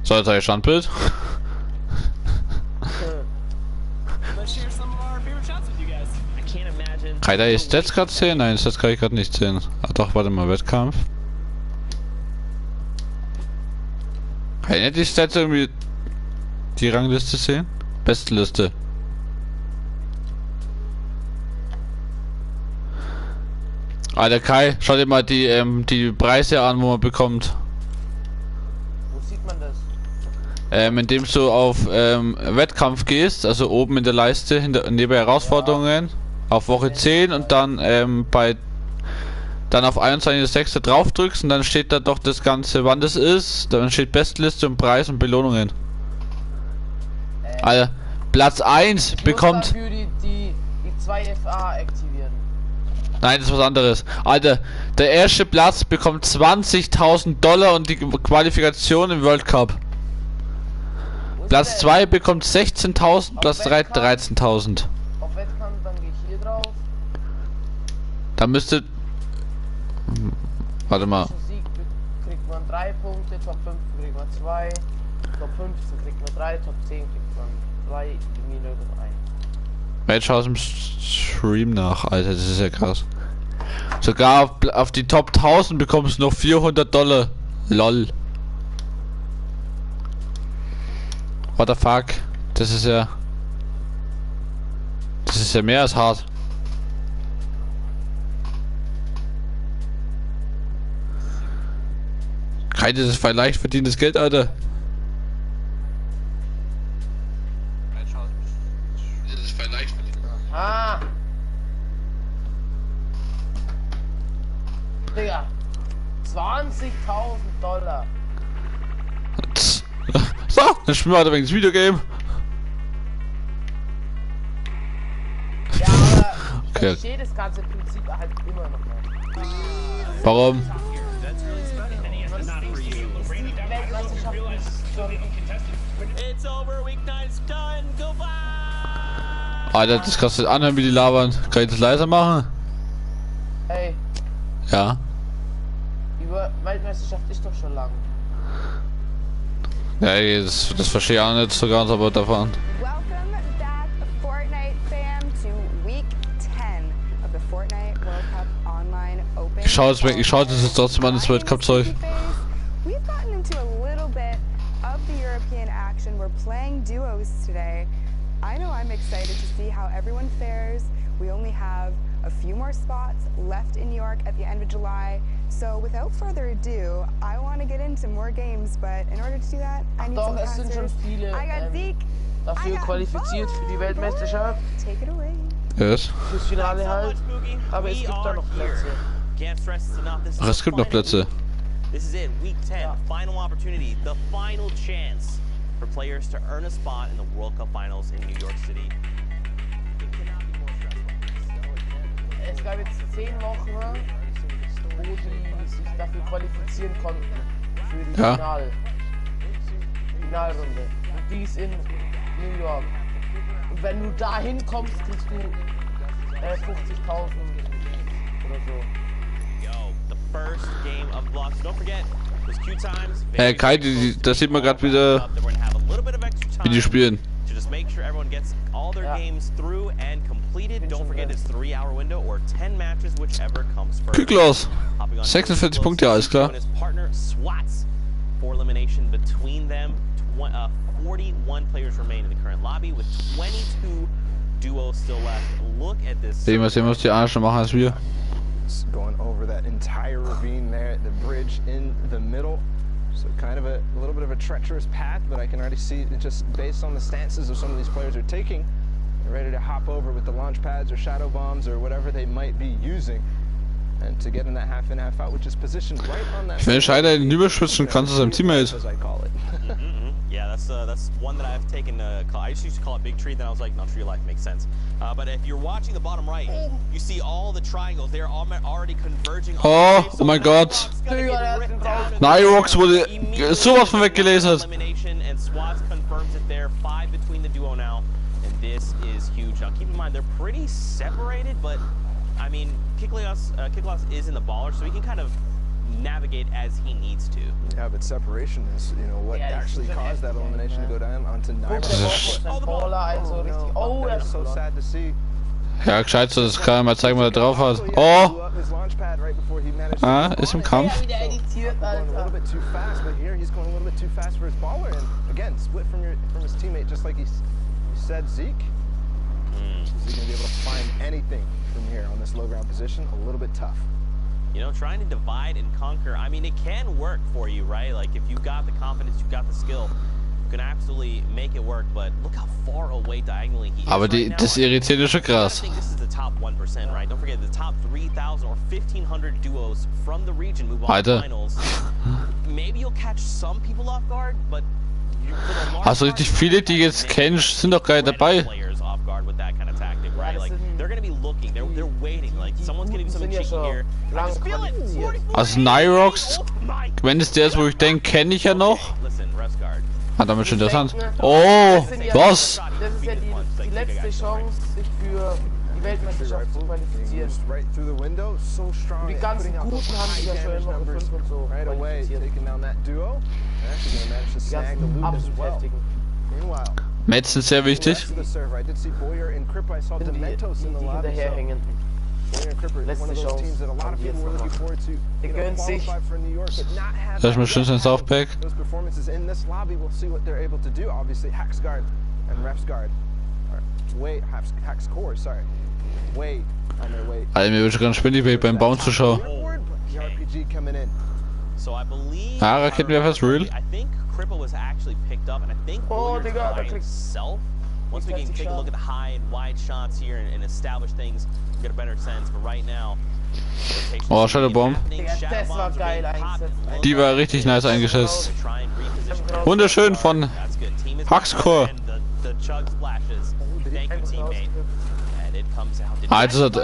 So, jetzt euer Standbild. Kann ich da die Stats gerade sehen? Nein, Stats kann ich gerade nicht sehen. Ah, doch, warte mal, Wettkampf. Kann ich nicht die Stats irgendwie die Rangliste sehen? Beste Liste. Alter Kai, schau dir mal die Preise an, wo man bekommt. Wo sieht man das? Indem du auf Wettkampf gehst, also oben in der Leiste neben Herausforderungen, auf Woche 10 und dann dann auf 21.06. drauf drückst und dann steht da doch das Ganze, wann das ist, dann steht Bestliste und Preis und Belohnungen. Alter, Platz 1 bekommt... Dafür die 2 FA aktivieren. Nein, das ist was anderes. Alter, der erste Platz bekommt $20.000 und die Qualifikation im World Cup. Platz 2 bekommt 16.000, Platz 3 13.000. Auf Wettkampf, dann gehe ich hier drauf. Da müsste... Warte mal. Sieg kriegt man 3 Punkte, Top 5 kriegt man 2, Top 15 kriegt man 3, Top 10 kriegt man 2, Minus 1. Match aus dem Stream nach, Alter, das ist ja krass. Sogar auf die Top 1000 bekommst du noch $400. LOL. What the fuck? Das ist ja mehr als hart. Das ist voll leicht verdientes Geld, Alter. Das ist voll leicht verdientes. Ah! Digga! $20.000! So, dann spielen wir weiter wegen das Videogame. Ja, aber ich Okay. verstehe das ganze Prinzip halt immer noch nicht. Warum? Alter, das kannst du anhören, wie die labern. Kann ich das leiser machen? Hey, Ja. die Weltmeisterschaft ist doch schon lang. Ja, das verstehe ich auch nicht so ganz, aber davon. Welcome back, Fortnite fam, to week 10 of the Fortnite World Cup Online Open. Ich schaue das jetzt trotzdem an, das Weltcup-Zeug. We've gotten into a little bit of the European action. We're playing duos today. I know I'm excited to see how everyone fares. We only have a few more spots left in New York at the end of July. So without further ado, I want to get into more games, but in order to do that, I need some Doch, es sind schon answers. viele I got Zeke. dafür I got qualifiziert für die Weltmeisterschaft, Take it away. Yes. fürs Finale halt. Aber es gibt da noch Plätze. Ach, es gibt noch Plätze. This is it, week 10, final opportunity, the final chance for players to earn a spot in the World Cup Finals in New York City. It cannot be more stressful. Es gab jetzt 10 Wochen, wo die sich dafür qualifizieren konnten für die Ja. Finalrunde. Und die ist in New York. Und wenn du da hinkommst, kriegst du 50.000 oder so. Yo, the first game of blocks. Don't forget, those queue times. Kai, das sieht man gerade wieder, wie die spielen. To just make sure everyone gets all their games through and completed. Don't forget it's 3-hour window or 10 matches, whichever comes first. Kücklos. 46 Punkte, alles klar. His partner swats for elimination between them. 41 players remain in the current lobby with 22 duos still left. Look at this. Sehen wir, was die anderen schon machen als wir. Going over that entire ravine there, the bridge in the middle. So kind of a little bit of a treacherous path, but I can already see that just based on the stances of some of these players are taking, they're ready to hop over with the launch pads or shadow bombs or whatever they might be using. And to get in that half in, half out, which is positioned right on that. Wenn Scheider hinüberschwitzen kannst du seinem Teammate. As I call it. Yeah, that's one that I've taken to call. I used to call it Big Tree, then I was like, no, Tree Life makes sense. But if you're watching the bottom right, you see all the triangles. They're already converging. Oh mein Gott. Nyrox wurde sowas von weggelesen. Elimination and Swats confirms it there. 5 between the duo now, and this is huge. Now keep in mind they're pretty separated, but I mean Kiklios is in the baller, so he can kind of navigate as he needs to. Yeah, but separation is, you know, what actually caused that elimination to go down onto Naira. Oh, that is so sad to see. Ja, gescheit so, das kann mal zeigen, was er drauf hat. Oh! Ah, ist im Kampf. Going a little bit too fast, but here he's going a little bit too fast for his baller, and again, split from his teammate, just like he said, Zeke. Is he going to be able to find anything from here on this low ground position? A little bit tough. You know, trying to divide and conquer, I mean, it can work for you, right? Like, if you've got the confidence, you've got the skill, you can absolutely make it work, but look how far away diagonally he is Aber right now. das irritiert ist schon krass. I think this is the top 1%, right? Don't forget, the top 3,000 or 1,500 duos from the region move on to Alter. finals. Maybe you'll catch some people off guard, but for the large Also richtig viele, die jetzt kennst, sind doch gar nicht dabei. players off guard with that kind of tactic, right? Like, they're gonna be looking, they're waiting, like, someone's gonna do something cheeky here. I just feel it. Also Nyrox, wenn es der ist, wo ich denke, kenne ich ja noch. Listen, rest guard. Ah, damit schon interessant. Oh, was? Das ist ja die letzte Chance, sich für die Weltmeisterschaft zu qualifizieren. Right through the window, so strong. Die ganzen Guten haben sich ja schon immer auf 5 und so Right away, qualifiziert. taking down that duo. Actually going to manage to Die snag the ganzen loot as absolut well. heftigen. Meanwhile, Metzen ist sehr the rest wichtig. of the server, I did see Boyer and Cripper. I saw Die Dementos in the lobby. hinterherhängen. Boyer and Cripper, Letzte one of those Chance, teams that a lot of haben die people jetzt were looking noch. forward to. Die gönnen sich. Qualify for New York, but not have Das ist mir schön sein Softpack. those performances in this lobby. We'll see what they're able to do. Obviously, Haxguard and Refsguard are way Haxcore, sorry, way on their way. Alter, mir wird schon ganz schwindelig beim Bauen zuschauen. Forward, but the RPG coming in. So I believe. Ah, Raketenwerfer ist real. I think Cripple was actually picked up, and I think Oh, Boyer's Digga, da by kriegst- himself. Once we can take a look at the high and wide shots here and establish things, we get a better sense. But right now, rotations Oh, are Shadow Bomb. happening. Digga, Shadow das war Bombs are geil being popped. eingesetzt. Die war richtig nice eingeschätzt. Try and reposition. Wunderschön von That's good. Team is Haxcore. and the chug splashes. Thank you, teammate. And it comes out. Ah, jetzt hat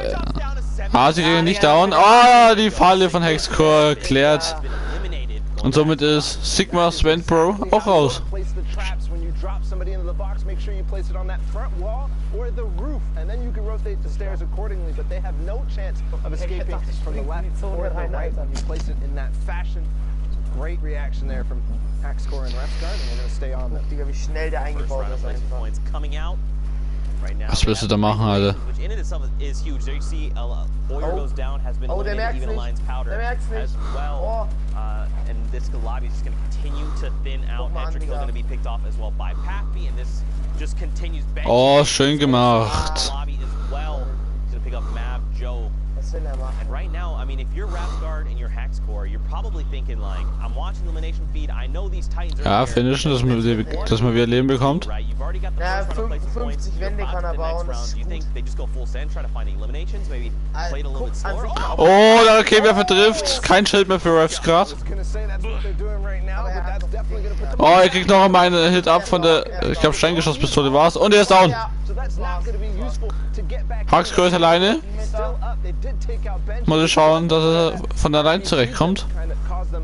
Ah, sie gehen nicht down. Ah, die Falle von Hexcore klärt. Und somit ist Sigma Sven Pro auch raus. Place the traps when you drop somebody into the box. Make sure you place it on that front wall or the roof, and then you can rotate the stairs accordingly. But they have no chance of escaping from the left or the right when you place it in that fashion. Great reaction there from Haxcore and Refsguard, and we're going to stay on them. Digga, wie schnell der First eingebaut round of ist placement einfach. points coming out. Right now, Was willst du da machen, Alter? which in and itself is huge. There you see Boyer goes down, has been Oh, der eliminated, merkt's even nicht. Alliance Powder Der merkt's nicht. as well. And this lobby is just going to continue to thin out. Guck mal an, Etrick is Digga. going to be picked off as well by Pappy, and this just continues. Oh, schön gemacht. Lobby as well. He's going to pick up Mav, Joe. Was will er machen? And right now, I mean, if you're Rapsguard and you're Hexcore, you're probably thinking like, I'm watching the elimination feed. I know these Titans are Ja, here. finishen, dass man wieder Leben bekommt. Right, you've already got the Ja, first round of placement points. 50 You're Wände on kann to er the next bauen, das round. ist Do you think gut. they just go full send, try to find eliminations? Maybe play it a little bit Guck an slower? sich Oh, der Raketenwerfer trifft. Kein Schild mehr für Refs grad. I was going to say that's what they're doing right now, but that's definitely going to put them. Oh, er kriegt noch einmal einen Hit ab von der, ich glaube, Steingeschosspistole war's. Und er ist down. So that's not going to be useful to get back. Haxcore ist alleine. Still up. They did take out bench. Muss ich schauen, dass er von allein zurechtkommt. Kind of caused them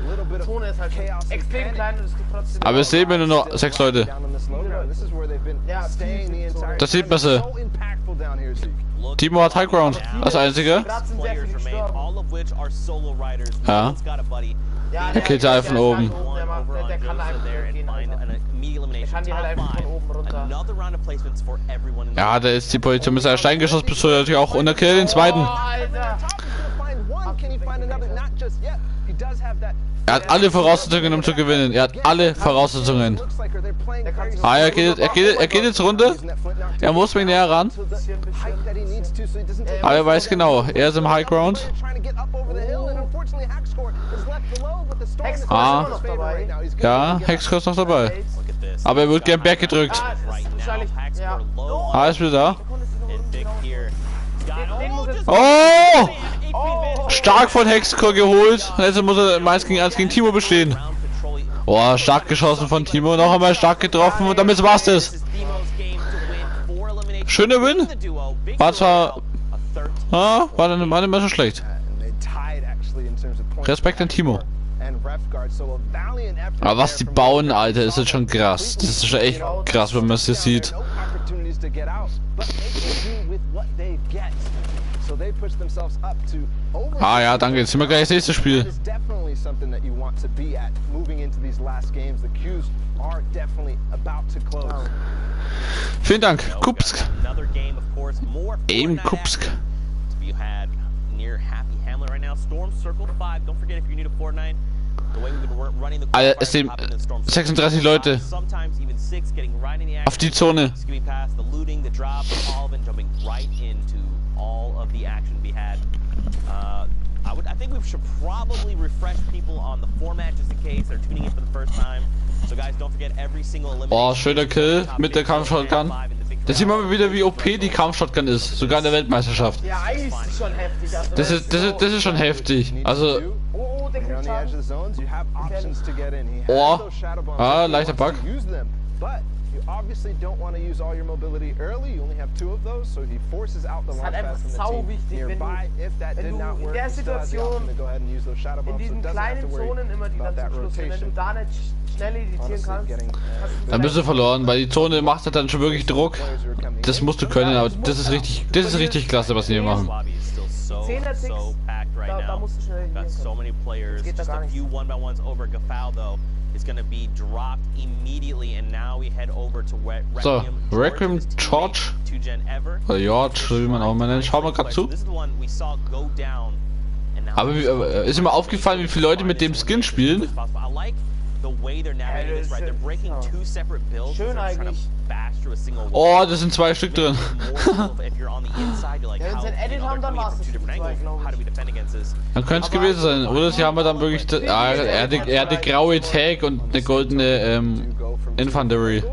a little bit of Zone ist halt chaos and extrem panic. klein und es gibt trotzdem. Aber es sehen wir nur noch 6 Leute. Down on this low ground. This is where they've been Ja, staying the entire Das sieht time. man so. So impactful down here, Zeke. Timo hat High Ground. Als einziger. Gerade sind sehr Players viele remain, gestorben. all of which are solo riders. Ja. One's got a buddy. Ja, Er killt sie einfach von oben. Der macht, der kann einfach there and gehen. find Alter. an immediate elimination. kann die halt Top einfach von five. oben runter. Another round of placements for everyone in the Ja, da ist die Position mit seiner Steingeschosspistole natürlich auch unterkill den zweiten. Oh, Alter. Top is gonna find one. Can he find another? Not just yet. He does have that. Er hat alle Voraussetzungen, um zu gewinnen. Er hat alle Voraussetzungen. Looks like they're playing very Ah, er geht jetzt runter. Er muss mich näher ran. to the height that he needs to, so he doesn't take. Aber er weiß genau, er ist im High Ground. Trying to get up over the hill, and unfortunately, Haxcore is left below, but the storm is Ah. in his favor right now. He's gonna Ja, get up. Hexcore ist noch dabei. Look at this. Aber er wird gern Berg gedrückt. Ah, das Right ist now, wahrscheinlich. Ja. Haxcore low Ah, ist wieder da. and Vic here. Den muss jetzt. Oh! Stark von Hexcore geholt. Jetzt muss er 1 gegen 1 gegen Timo bestehen. Oh, stark geschossen von Timo. Noch einmal stark getroffen und damit war's das. Schöner Win. War zwar... Ah, war dann nicht mehr so schlecht. And they tied actually in terms of points. Respekt an Timo. And Refsguard, so a valiant effort Aber was there die from bauen, Refsguard. Alter, ist jetzt schon krass. Das ist schon echt krass, wenn man es hier sieht. No opportunities to get out, but they can do with what they get. So they push themselves up to over. Ah ja, danke. Jetzt sind wir gleich das nächste Spiel. That is definitely something that you want to be at moving into these last games. The queues are definitely about to close. Vielen Dank. Kupsk. Another game, of course, more Aim Fortnite Kupsk. action to be had near Happy Hamlet right now. Storm Circle 5. Don't forget if you're new to Fortnite. The way we've been running the Es sind 36 Leute. Sometimes even 6 getting right in the action. Auf die Zone. Skipping past the looting, the drop, all of it, jumping right into all of the action to be had. I think we should probably refresh people on the format just in case they're tuning in for the first time. So guys, don't forget every single elimination. Oh, schöner Kill mit der Kampfshotgun. Da sieht man wieder, wie OP die Kampfshotgun ist, sogar in der Weltmeisterschaft. Ja, eigentlich ist es schon heftig. Also Das ist schon heftig. Also, Oh, der kriegt Schaden. Ah, leichter Bug. You obviously don't want to use all your mobility early. You only have 2 of those, so he forces out the launch pads from the team wichtig, nearby. If that did not work, in der you still have the option Situation to go ahead and use those shadow in bombs. So diesen it doesn't have to kleinen worry Zonen immer, die about dann that zum Schluss, wenn du rotation. da nicht schnell editieren Honestly, kannst, getting, dann bist du verloren, weil die Zone macht halt dann schon wirklich Druck. players who are coming Das musst du können, aber das ist richtig klasse, was sie hier machen. Lobby is still so packed right da now. musst du schnell Got editieren so können. many players. geht da Just gar a nicht. few one-by-ones over. Gafal though is going to be dropped immediately, and now we head over to So, Requiem Requiem George. Two-Gen Ever. Oder George, wie man auch mal nennt. Schauen wir gerade zu. This is the one we saw go down, and now Aber ist mir aufgefallen, wie viele Leute mit dem Skin spielen? I like the way they're navigating this, right? They're breaking 2 separate builds. Schön They're trying to eigentlich. bash through a single wall. Oh, das sind 2 Stück drin. If you're on the inside, you're like, Ja, wenn sie ein Edit haben, dann war's from 2 das. different angles. Glaub ich. How do we defend against this? Dann könnte es gewesen sein. Oder sie haben dann wirklich... er hat die graue Tag und eine goldene Infantery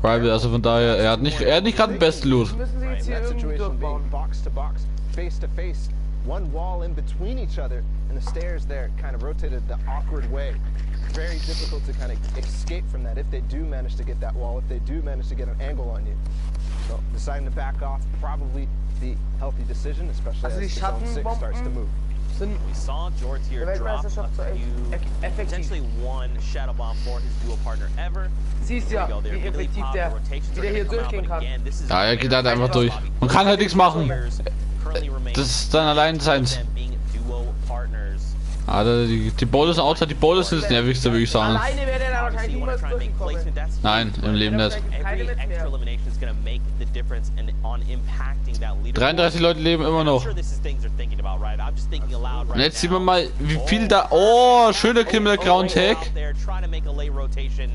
Rival, also von daher, er hat nicht gerade den besten Loot. Müssen sie jetzt hier That irgendwie situation being durchbauen. box to box, face to face, one wall in between each other, and the stairs there kind of rotated the awkward way. Very difficult to kind of escape from that if they do manage to get that wall, if they do manage to get an angle on you. So deciding to back off, probably the healthy decision, especially Also die as the zone 6 starts to Schattenbomben move. sind We saw George here Der drop a Weltmeisterschaft so few, effektiv. potentially 1 shadow bomb for his duo partner ever. Siehst ja, There we go. They're wie immediately effektiv popped. der, The rotations wie are der hier gonna come out, durchgehen but kann. again, this is Ja, er geht halt einfach durch. Bobby. Man kann halt nichts machen. Players currently remain Das ist dann allein seins. them being duo partners. Alter, die Bowlers outside, die Bowlers sind das nervigste, würde ich sagen. Alleine wäre der da wahrscheinlich You wanna niemals try and make durchgekommen. placement, that's Nein, huge. im Leben nicht. Every Keine extra mehr. elimination is going to make the difference on impacting that leaderboard. 33 Leute leben immer I'm noch. sure this is things they're thinking about, right? I'm just thinking aloud right Und jetzt sehen wir now. mal, wie viel da... Oh, schöner Kill mit der grauen Tag. Out there trying to make a late rotation.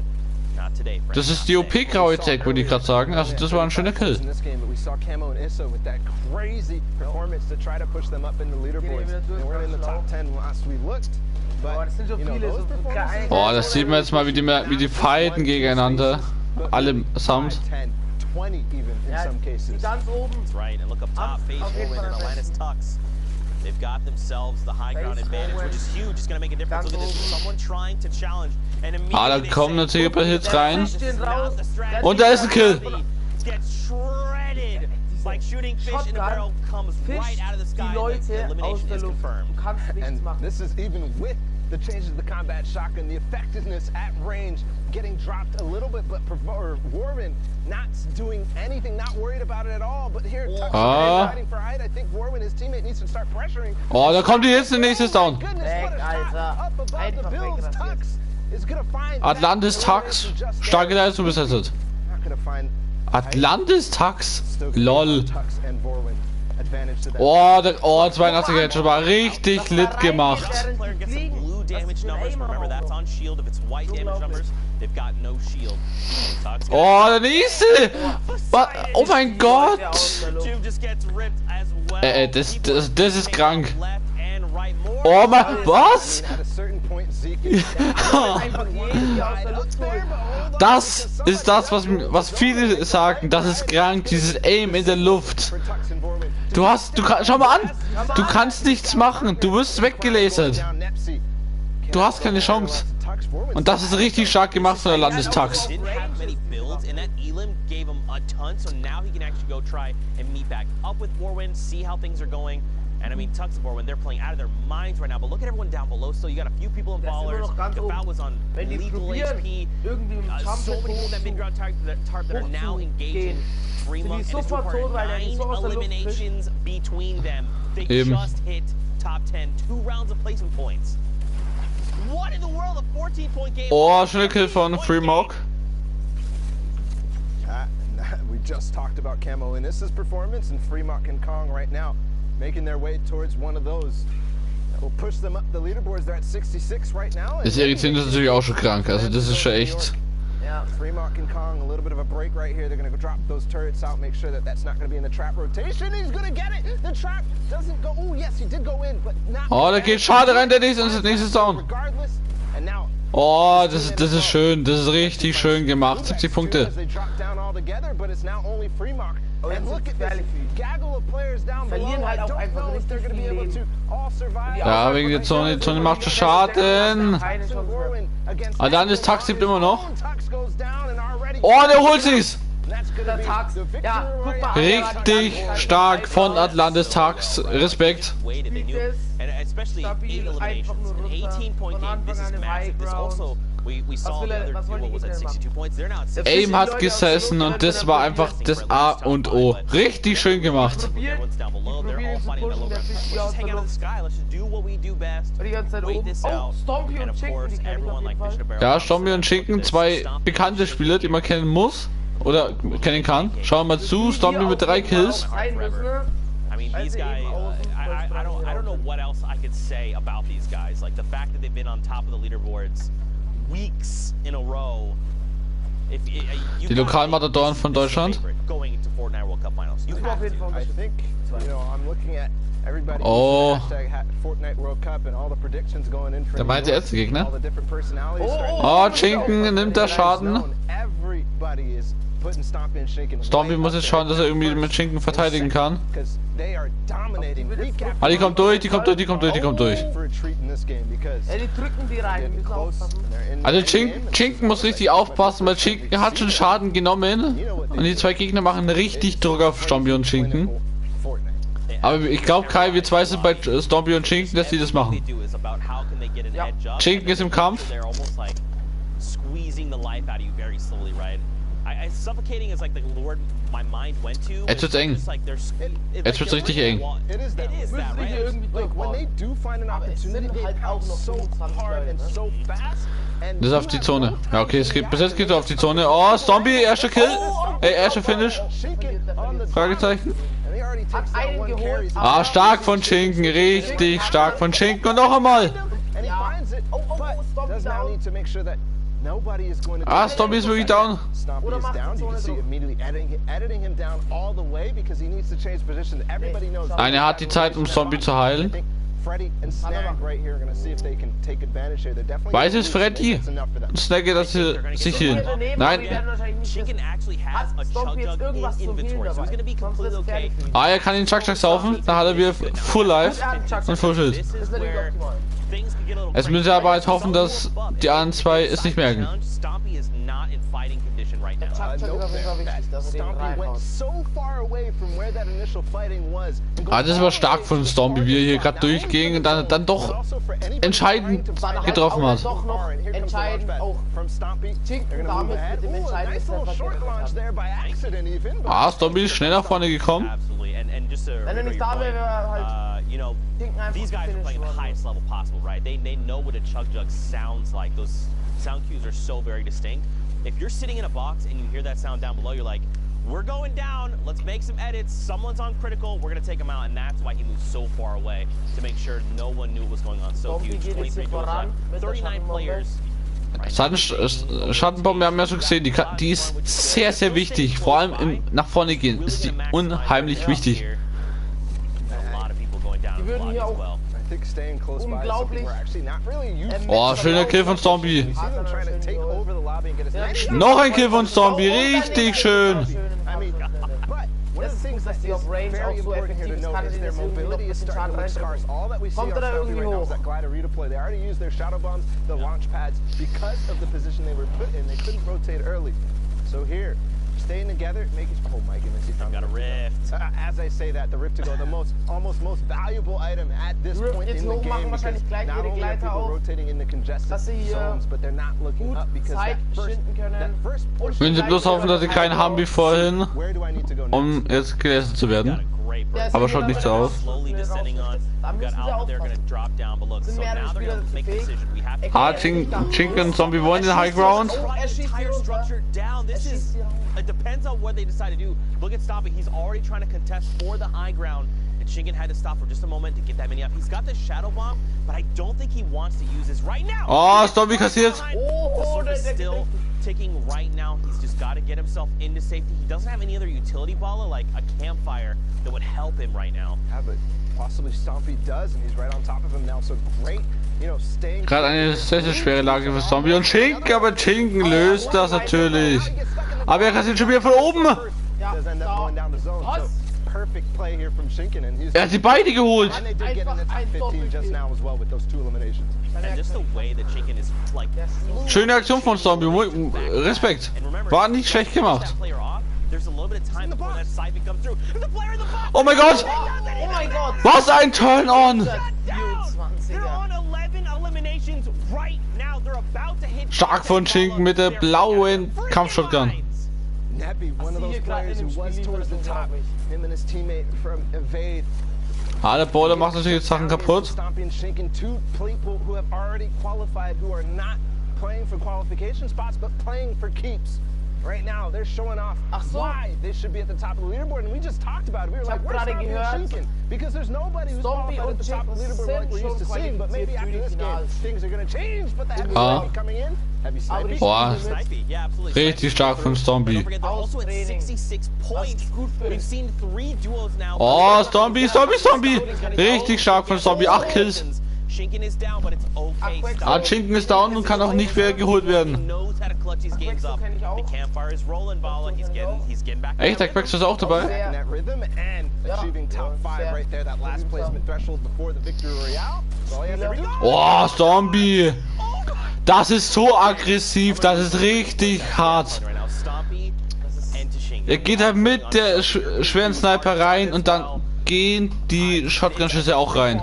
Not today, friends. Das ist die OP-graue Tag, würde ich gerade sagen. Also das war ein schöner Kill. In this game, but we saw Camo and Issa with that crazy performance to try to push them up in the leaderboards. They weren't in the top 10 last we looked. Aber But das sind so you know, viele, those so performances- Oh, das sieht man jetzt mal, wie die fighten gegeneinander. Alle samt. 10, 20 even in Ja, some die cases. ganz oben. That's right. And look up top, FaZe auf jeden Woman Fall and am Atlantis besten. Tux. They've got themselves the high ground FaZe advantage, Woman. which is huge. It's going to make a difference. Ganz Look at this. oben. Someone trying to challenge. And Ah, da immediately kommen they say, natürlich ein paar Hits rein. "This is not the strategy." Und da ist ein Kill. Gets shredded. Like shooting fish in a barrel, comes Fisch right out of the die sky. The Leute aus elimination der is Luft. confirmed. Du kannst nichts And machen. this is even with the changes to the combat shotgun, the effectiveness at range getting dropped a little bit, but Warman not doing anything, not worried about it at all. But here, Tux Ah. fighting for height. I think Warman, his teammate, needs to start pressuring. Oh, da kommt die jetzt der nächste Down. Goodness, what Weg, a shot Alter. up above the Einfach bills. wegrasiert. Tux is gonna find Atlantis that Tux. just Starke there. Leistung besetzt. Not gonna find Atlantis Tux. Still gonna Lol. give Tux and Warman advantage to that. Oh, 82 Headshot war richtig lit gemacht. Player gets some blue damage numbers. Remember, that's on shield. If it's white damage numbers, they've got no shield. Tux Oh, der nächste. Oh mein Gott. Tube just gets ripped as well. Das ist krank. Left and right more. Oh mein, was? At a certain point, Zeke is Einfach jeden hier aus der Luft holen. Das ist das, was viele sagen. Das ist krank, dieses Aim in der Luft. for Tux and Warman. Schau mal an. Du kannst nichts machen. Du wirst weggelasert. Down Nepsi. Du hast keine Chance. Und das ist richtig stark gemacht von der Landestux. Didn't have many builds, and that Elim gave him a ton, so now he can actually go try and meet back up with Warwind, see how things are going. And I mean, Tuxabor, when they're playing out of their minds right now, but look at everyone down below. So you got a few people in ballers. Gafal was on lethal HP. So many people in that mid-ground tarp that are now engaging Freema, and it's required 9 eliminations between them. They just hit top 10, 2 rounds of placement points. What in the world? A 14-point game. Oh, schnell Kill von Freemog. We just talked about Camo Innis's performance, and Fremont and Kong right now making their way towards one of those that will push them up the leaderboards. They're at 66 right now. Das irritiert ist natürlich auch schon krank. Also das ist schon echt. Yeah, Fremont and Kong, a little bit of a break right here. They're going to go drop those turrets out, make sure that that's not going to be in the trap rotation. He's going to get it. The trap doesn't go. Oh, yes, he did go in, but not. Oh, da geht Schade rein, der nächste Down. Regardless, and now Oh, das ist schön. Das ist richtig schön gemacht. 70 Punkte. Ja, wegen der Zone. Die Zone macht schon Schaden. Aber dann ist Tax lebt immer noch. Oh, der holt sich's. Ja, guck mal. Richtig stark von Atlantis Tax. Respekt. And especially 8 eliminations, an 18-point game. This is massive. This also, we saw the other duo was at 62 points. They're now at 60. Aim hat gesessen und das war einfach das A und O. Richtig schön gemacht. Everyone's down below. They're all fighting in the low ground. Let's just hang out in the sky. Let's just do what we do best. Wait this out. And of course, everyone like fish in a barrel. Ja, Stombi und Schinken, zwei bekannte Spieler, die man kennen muss. Oder kennen kann. Schauen wir mal zu. Stombi mit 3 Kills. I mean, these guys, I don't know what else I could say about these guys. Like the fact that they've been on top of the leaderboards weeks in a row. Die Lokalmatadoren von Deutschland. Going into Fortnite World Cup Finals. You have to. I think, you know, I'm looking at everybody Oh. Fortnite World Cup and all the predictions going in for Der meinte erste Gegner. all the different personalities. Oh, Schinken nimmt der Schaden. Everybody is putting Stompy and Schinken. Stombi muss jetzt schauen, dass er irgendwie mit Schinken verteidigen kann. Ah, die kommt durch. Ja, die drücken die rein. Müssen aufpassen. Also Schinken muss richtig aufpassen, weil Schinken hat schon Schaden genommen. Und die zwei Gegner machen richtig Druck auf Stombi und Schinken. Aber ich glaube, Kai, wir zwei sind bei Stombi und Schinken, dass die das machen. Schinken ist im Kampf. Suffocating is like the word my mind went to. Jetzt wird's eng. Jetzt wird's richtig eng. It is that, right? Like when they do find an opportunity, they pound so hard and so fast. Das ist auf die Zone. Ja, okay, bis jetzt geht er auf die Zone. Oh, Stombi, erster Kill. Erster Finish. Fragezeichen. Ah, stark von Schinken. Richtig stark von Schinken. Und noch einmal. Ah, Stombi ist wirklich down. Nein, er hat die Zeit, um Stombi zu heilen. Weiß es Freddy? Snagge, dass sie sich hin. Nein. Ah, er kann den Chuck saufen. Dann hat er wieder Full Life und Full Shield. Jetzt müssen wir aber halt hoffen, dass die anderen zwei es nicht merken. Ah, das war stark von Stombi, wie er hier gerade durchging und dann doch entscheidend getroffen hat. Ah, Stombi ist schnell nach vorne gekommen. Wenn er nicht da wäre, wäre halt. These guys are playing at the highest level possible, right? They know what a chug jug sounds like. Those sound cues are so very distinct. If you're sitting in a box and you hear that sound down below, you're like, we're going down, let's make some edits, someone's on critical, we're gonna take him out, and that's why he moved so far away, to make sure no one knew what was going on. So huge, 23 goals left, 39 players. Schattenbombe, wir haben ja schon gesehen, die ist sehr, sehr wichtig. Vor allem im nach vorne gehen ist die unheimlich wichtig. Die würden hier auch unglaublich. Oh, schöner Kill von Stombi. Noch ein Kill von Stombi, richtig schön. Das ist gut, dass die auf Range auch so effektiv ist, kann er den jetzt irgendwie noch ein bisschen Schaden reinstecken. Kommt er da irgendwie hoch? staying together, making. Oh my goodness, he found Got a rift. As I say that, the rift to go, the almost most valuable item at this Rift point jetzt in the hoch machen game, because wahrscheinlich gleich not ihre only are Gleiter people auf, rotating in the congested dass sie hier zones, but they're not looking gut up because Zeit that schinden können. first push. Wenn sie bloß hoffen, dass sie keinen haben wie vorhin, Where do I need to go um next? jetzt gelesen zu Got a werden. great Der burst. ist Aber hier schaut wieder nicht so mit der aus. Slowly Maus descending on. Da We've got müssen sie Alpha there, gonna aufpassen. drop down, but look, Sind so mehrere now they're Spieler gonna make a fähig. decision. We have to Ah, Chink und Zombie wollen den High Ground. the entire structure down. This is, it depends on what they decide to do. Look at Stompy, he's already trying to contest for the high ground. And Shinken had to stop for just a moment to get that many up. He's got the Shadow Bomb, but I don't think he wants to use this right now. Oh, Zombie kassiert. The sword is still ticking right now. He's just got to get himself into safety. He doesn't have any other utility baller like a campfire that would help him right now. Yeah, but possibly Stompy does, and he's right on top of him now. So great, you know, staying. Gerade eine sehr, sehr schwere Lage für Zombie und Schinken, aber Schinken löst das natürlich. Aber er kassiert schon wieder von oben. Does end up going down the zone. So perfect play here from Shinken, and he's. Er hat sie beide geholt. And they did get in the top 15 just now as well with those 2 eliminations. And just the way that Shinken is like. Schöne Aktion von Zombie. Respekt. War nicht schlecht gemacht. There's a little bit of time before that siphon comes through. There's a player in the box. Oh mein Gott. Oh mein Gott! Was ein Turn-on. They're on 11 eliminations right now. They're about to hit. Stark von Schinken mit der blauen Kampfshotgun. Nappy, one of those players who was towards the top. Him and his teammate from Evade. Ah, der Bowler macht natürlich jetzt Sachen kaputt. Stompy and Shinken, 2 people who have already qualified, who are not playing for qualification spots, but playing for keeps. Right now, they're showing off why they should be at the top of the leaderboard, and we just talked about it. We were like, where's Stompy and Shinken? Because there's nobody who's qualified at the top of the leaderboard like we're used to seeing, but maybe after this game, things are going to change, but the heavy snipey coming in. Heavy snipey. Boah, richtig stark von Zombie. Also at 66 points. We've seen 3 duos now. Oh, Zombie. Richtig stark von Zombie. 8 Kills. Shinken is down, but it's okay. Ah, Schinken ist down und kann auch nicht mehr geholt werden. Echt, der Quax ist auch dabei? That rhythm and achieving top 5 right there, that last placement threshold before the victory royale. So he has to reach. Oh, Zombie. Das ist so aggressiv, das ist richtig hart. Er geht halt mit der schweren Sniper rein und dann gehen die Shotgun-Schüsse auch rein.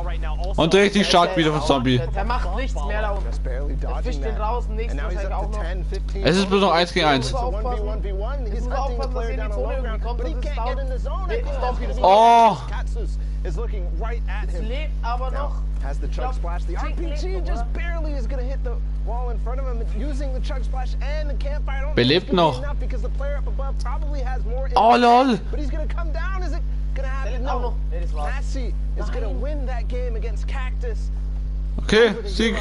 Und richtig stark wieder von Zombie. Der macht nichts mehr da unten. Der fischt den raus, nächsten wahrscheinlich auch noch. Es ist bloß noch 1 gegen 1. Muss aufpassen, dass er in die Zone irgendwie kommt, das ist down. Oh! Is looking right at him. Lebt aber noch. Has the chug splash. The RPG just barely is going to hit the wall in front of him using the chug splash and the campfire. I don't think it's gonna be enough because the player up above probably has more. Oh lol. But he's going to come down. Is it going to happen? No. Massey is going to win that game against Cactus. Okay, Sieg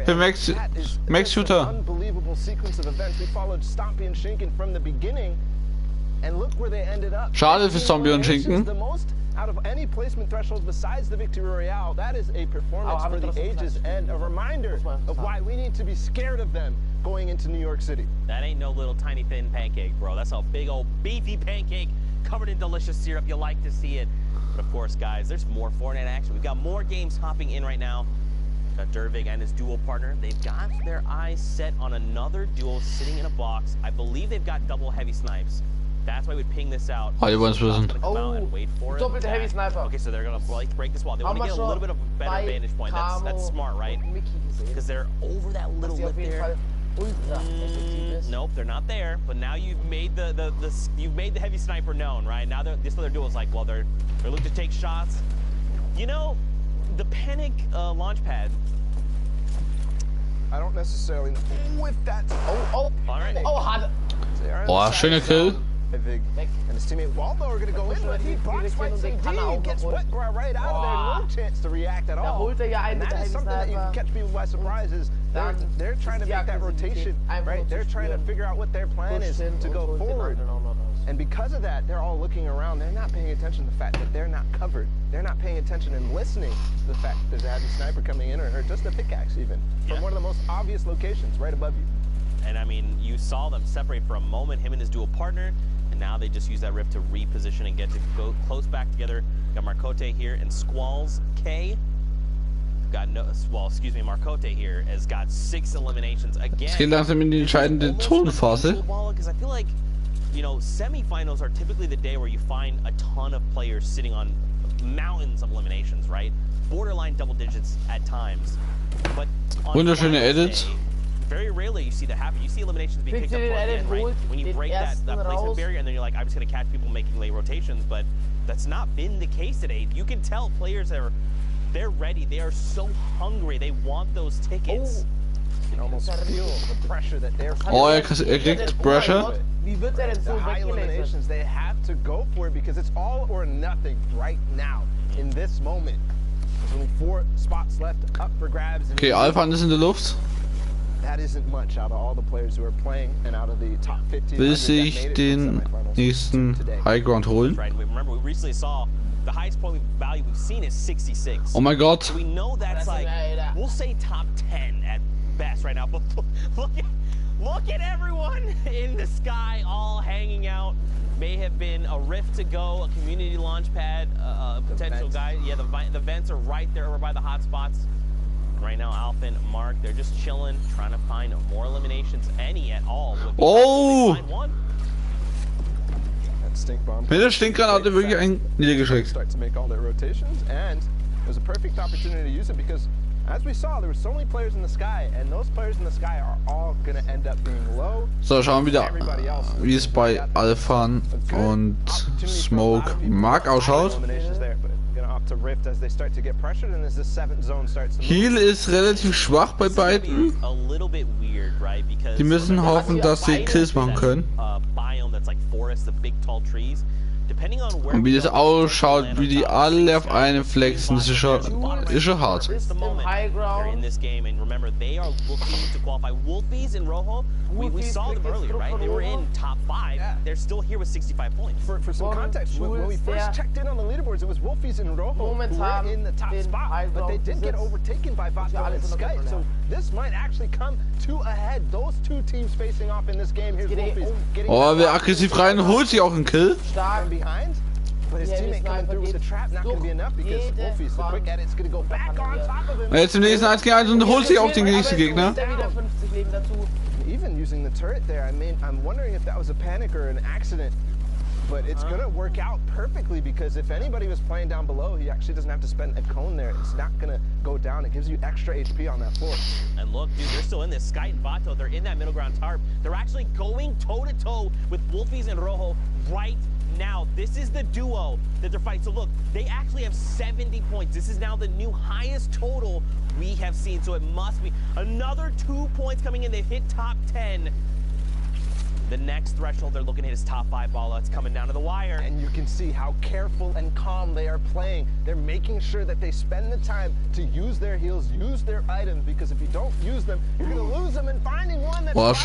für Max Shooter. Unbelievable sequence of events. We followed Stompy and Shinken from the beginning, and look where they ended up. Schade für Zombie und Schinken. The most out of any placement thresholds besides the victory royale. That is a performance for the ages and a reminder of why we need to be scared of them going into New York City. That ain't no little tiny thin pancake, bro. That's a big old beefy pancake covered in delicious syrup. You like to see it. But of course, guys, there's more Fortnite action. We've got more games hopping in right now. Got Dervig and his duo partner. They've got their eyes set on another duo sitting in a box. I believe they've got double heavy snipes. That's why we ping this out. Oh, die wollen es wissen. Doppelte Heavy Sniper. Okay, so they're gonna break this wall. They want to get a little bit of a better vantage point. That's smart, right? Because they're over that little lip there. Nope, they're not there. But now you've made the heavy sniper known, right? Now this other duo is like, well, they're looking to take shots. You know, the panic launch pad. I don't necessarily know if that's. All right. Hard. Boah, schöner Kill. Vig and his teammate Waldo are going to go in, but he box fights AD, gets right out of there, no chance to react at all. And that is something that you can catch people by surprise is they're trying to make that rotation, right? They're trying to figure out what their plan is to go forward. And because of that, they're all looking around. They're not paying attention to the fact that they're not covered. They're not paying attention and listening to the fact that there's a heavy sniper coming in or just a pickaxe even from one of the most obvious locations right above you. And I mean, you saw them separate for a moment, him and his dual partner, and now they just use that rift to reposition and get to go close back together. Got Marcote here and Squalls K. Got Marcote here has got 6 eliminations again. Es geht langsam in die entscheidende Zonenphase. Because I feel like you know, semifinals are typically the day where you find a ton of players sitting on mountains of eliminations, right? Borderline double digits at times. But on Wunderschöne finals Edits. day, very rarely you see that happen. You see eliminations be picked up towards the end, right? When you break that placement barrier, and then you're like, I'm just gonna catch people making late rotations, but that's not been the case today. You can tell players they're ready. They are so hungry. They want those tickets. You can almost feel the pressure that they're Oh, er kriegt Pressure. Wie wird er denn so the high weggelasert? eliminations, they have to go for it because it's all or nothing right now in this moment. There's only 4 spots left up for grabs. Okay, Alphan ist in der Luft. That isn't much out of all the players who are playing and out of the top 15. Will sich den nächsten High Ground holen? Right. Remember, we recently saw the highest point value we've seen is 66. Oh mein Gott. So we know that's like, we'll say top 10 at best right now. But look at everyone in the sky all hanging out. May have been a rift to go, a community launch pad, a potential guy. Yeah, the vents are right there over by the hot spots. Right now, Alpha and Mark, they're just chilling, trying to find more eliminations, any at all. Oh! That stink bomb. Mit der Stinkgranate wirklich ein niedergeschreckt. Start to make all their rotations, and it was a perfect opportunity to use it because, as we saw, there were so many players in the sky, and those players in the sky are all going to end up being low. So, schauen wir wieder, wie es bei Alphan und Smoke Mark ausschaut. Heal ist relativ schwach bei beiden. Die müssen hoffen, dass sie Kills machen können. Und wie das ausschaut, wie die alle auf einem Flex sind, ist schon hart. We saw them earlier, right? They were in top 5. They're still here with 65 points. For some context, when we first checked in on the leaderboards, it was Wolfies and Rojo who were in the top spot, but they did get overtaken by Battel and Skype. So this might actually come to a head. Those 2 teams facing off in this game. Here's Wolfies getting. Oh, wer aggressiv rein, holt sich auch einen Kill. From behind. But his teammate coming through with a trap not going to be enough because Wolfies, the quick edit's going to go back on top of him. Jetzt im nächsten 1 gegen 1 und holt sich auch den nächsten Gegner. Even using the turret there, I mean, I'm wondering if that was a panic or an accident. But it's going to work out perfectly because if anybody was playing down below, he actually doesn't have to spend a cone there. It's not going to go down. It gives you extra HP on that floor. And look, dude, they're still in this. Sky and Vato, they're in that middle ground tarp. They're actually going toe-to-toe with Wolfies and Rojo right now. This is the duo that they're fighting. So look, they actually have 70 points. This is now the new highest total we have seen. So it must be another 2 points coming in. They've hit top 10. The next threshold they're looking to hit is top 5 ball. It's coming down to the wire. And you can see how careful and calm they are playing. They're making sure that they spend the time to use their heals, use their items, because if you don't use them, you're going to lose them. And finding one that goes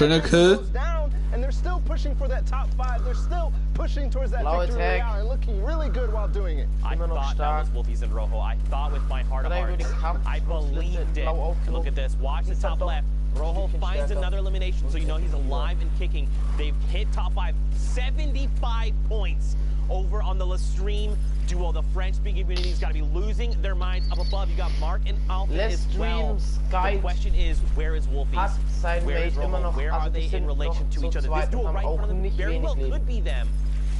down, and they're still pushing for that top 5. They're still pushing towards that victory royale and looking really good while doing it. I thought that was Wolfies and Rojo. I thought with my heart of hearts. I believed it. And look at this. Watch the top left. Rojo finds another elimination, so you know he's alive and kicking. They've hit top 5, 75 points over on the Lestream duo. The French-speaking community's got to be losing their minds. Up above, you got Mark and Alpha as well. The question is, where is Wolfies? Where is Rojo? Where are they in relation to each other? This duo right in front of them very well could be them.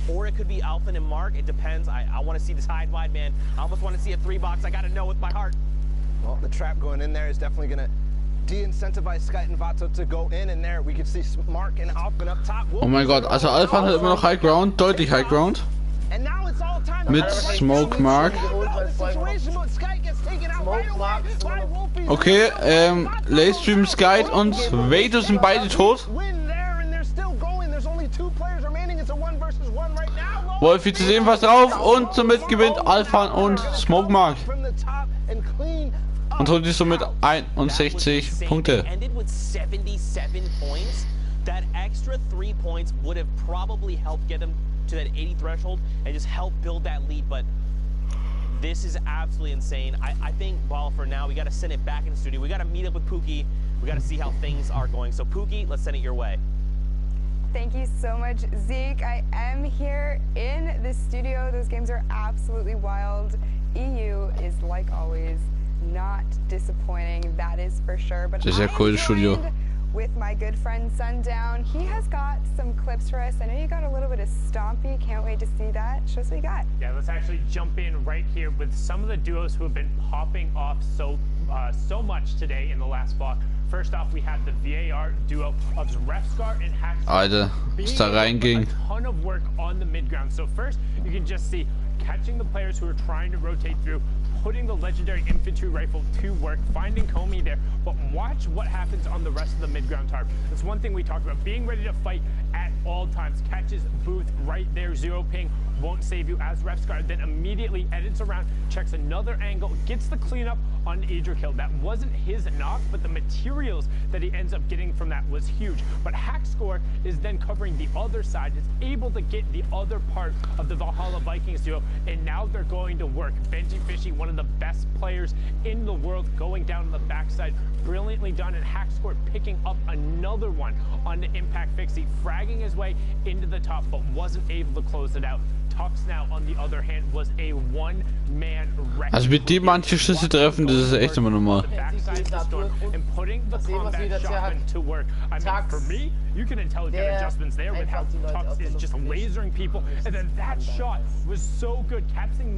Or it could be Alpha and Mark. It depends. I want to see this hide-wide, man. I almost want to see a 3-box. I got to know with my heart. Well, the trap going in there is definitely going to de-incentivize Skype and Vato to go in, and there we can see Mark and Alpha up top. Oh mein Gott, also Alpha hat immer noch High Ground, deutlich High Ground. Mit Smoke Mark. Okay, Livestream Skype und Vato sind beide tot. Wolfi zu sehen was drauf und somit gewinnt Alpha und Smoke Mark. Und holt sich somit 61 Punkte. That extra 3 points would have probably helped get them to that 80 threshold and just help build that lead, but this is absolutely insane. I think, well, for now, we got to send it back in the studio. We got to meet up with Pookie. We got to see how things are going. So, Pookie, let's send it your way. Thank you so much, Zeke. I am here in the studio. Those games are absolutely wild. EU is, like always, not disappointing, that is for sure. But Sehr cool, Studio. with my good friend Sundown. He has got some clips for us. I know you got a little bit of Stompy. Can't wait to see that. Show us what you got. Yeah, let's actually jump in right here with some of the duos who have been popping off so much today in the last block. First off, we had the VAR duo of Refscar and Hackscar. Alter, was da reinging. A ton of work on the mid ground. So first, you can just see catching the players who are trying to rotate through, putting the legendary infantry rifle to work, finding Comey there, but watch what happens on the rest of the mid-ground tarp. That's one thing we talked about, being ready to fight at all times. Catches Booth right there, 0 ping, won't save you as Refscar, then immediately edits around, checks another angle, gets the cleanup on Adrikill. That wasn't his knock, but the materials that he ends up getting from that was huge. But Hackscore is then covering the other side, is able to get the other part of the Valhalla Vikings duo, and now they're going to work. Benji Fishy, one of the best players in the world, going down on the backside, brilliantly done, and Hackscore picking up another one on the impact fixie, fragging his way into the top, but wasn't able to close it out. Tux now, on the other hand, was a one-man wreck. Also mit dem manche Schüsse treffen, das ist echt immer normal. And putting the combat shotgun to work. I mean, for me, you can tell different adjustments there with how Tux is just lasering people, and then that shot was so good, catching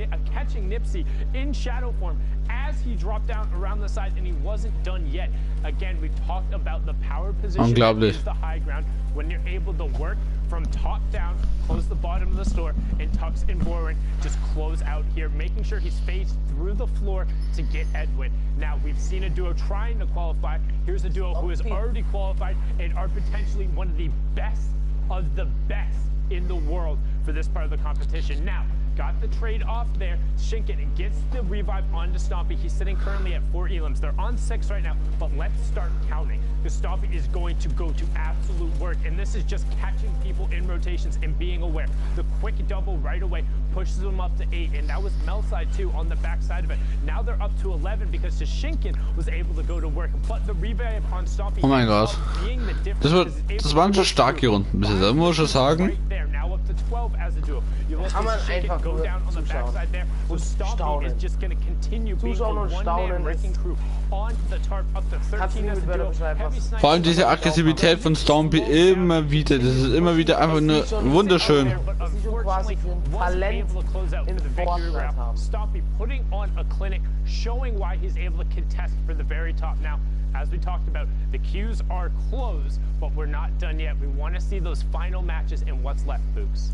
Nipsey in shadow form as he dropped down around the side, and he wasn't done yet. Again, we've talked about the power position is the high ground when you're able to work from top down, close the bottom of the store, and Tux and Boren just close out here, making sure he's phased through the floor to get Edwin. Now, we've seen a duo trying to qualify. Here's a duo who has already qualified and are potentially one of the best in the world for this part of the competition. Now, got the trade off there. Shinken gets the revive onto Stompy. He's sitting currently at 4 elims. They're on 6 right now, but let's start counting. Because Stompy is going to go to absolute work, and this is just catching people in rotations and being aware. The quick double right away pushes them up to 8, and that was Melside too on the back side of it. Now they're up to 11 because Shinken was able to go to work, but the revive on Stompy. Oh mein Gott. Das waren schon starke Runden bis jetzt, das muss ich schon sagen. Kann man einfach nur zuschauen und staunen. Zuschauen und staunen ist... Vor allem diese Aggressivität von Stompy immer wieder, das ist immer wieder einfach nur wunderschön. Das ist quasi für ein Talent in Fortnite haben. Stompy putting on a clinic, showing why he's able to contest for the very top. Now, as we talked about, the queues are closed, but we're not done yet. We want to see those final matches and what's left, Books.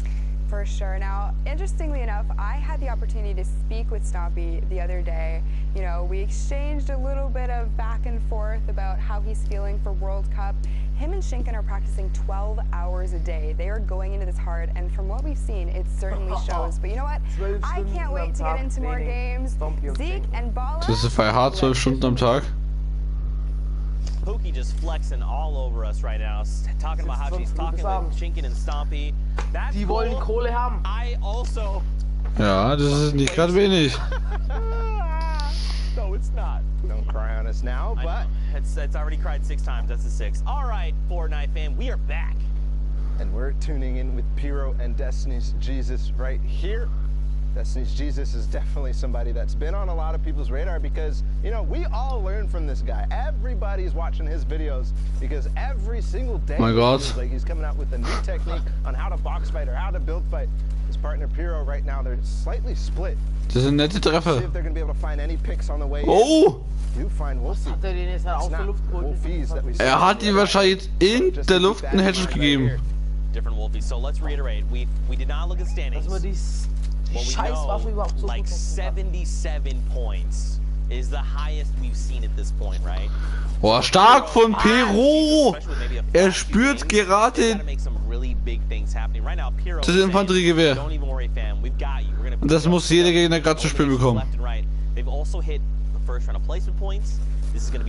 For sure. Now, interestingly enough, I had the opportunity to speak with Stompy the other day. You know, we exchanged a little bit of back and forth about how he's feeling for World Cup. Him and Shinken are practicing 12 hours a day. They are going into this hard, and from what we've seen, it certainly shows. But you know what? I can't wait to get into more games. Zeke and Bala. Das ist bei hart 12 Stunden am Tag. Pookie just flexing all over us right now, talking about how she's talking with Shinken and Stompy. That's Die wollen Kohle haben. I also... Ja, das ist nicht gerade wenig. No, it's not. Don't cry on us now, but... It's already cried 6 times, that's a 6. All right, Fortnite fan, we are back. And we're tuning in with Pyro and Destiny's Jesus right here. Destiny's Jesus is definitely somebody that's been on a lot of people's radar because, you know, we all learn from this guy. Everybody's watching his videos because every single day like he's coming out with a new technique on how to box fight or how to build fight. His partner Pyro right now, they're slightly split. Das sind nette Treffer. See if they're going to be able to find any picks on the way. Oh! You find Wolfie. Hat den jetzt aus der Luft geholt? Hat ihm wahrscheinlich in der Luft einen Headshot gegeben. Different Wolfie. So let's reiterate. We did not look at standings. Well, we know, like 77 points is the highest we've seen at this point, right? Boah, stark von Pyro! Spürt gerade das Infanteriegewehr. Und das muss jeder Gegner gerade zu spüren bekommen.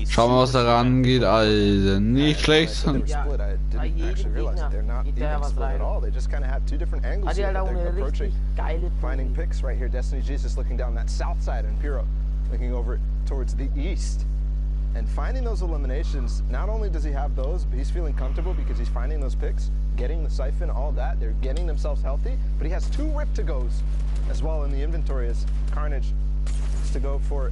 Schauen wir, was da rangeht, Alter. Nicht schlecht. Finding picks right here. Destiny Jesus looking down that south side and Pyro looking over towards the east. And finding those eliminations, not only does he have those, but he's feeling comfortable because he's finding those picks, getting the siphon, all that. They're getting themselves healthy, but he has 2 rip-to-goes as well in the inventory as Carnage is to go for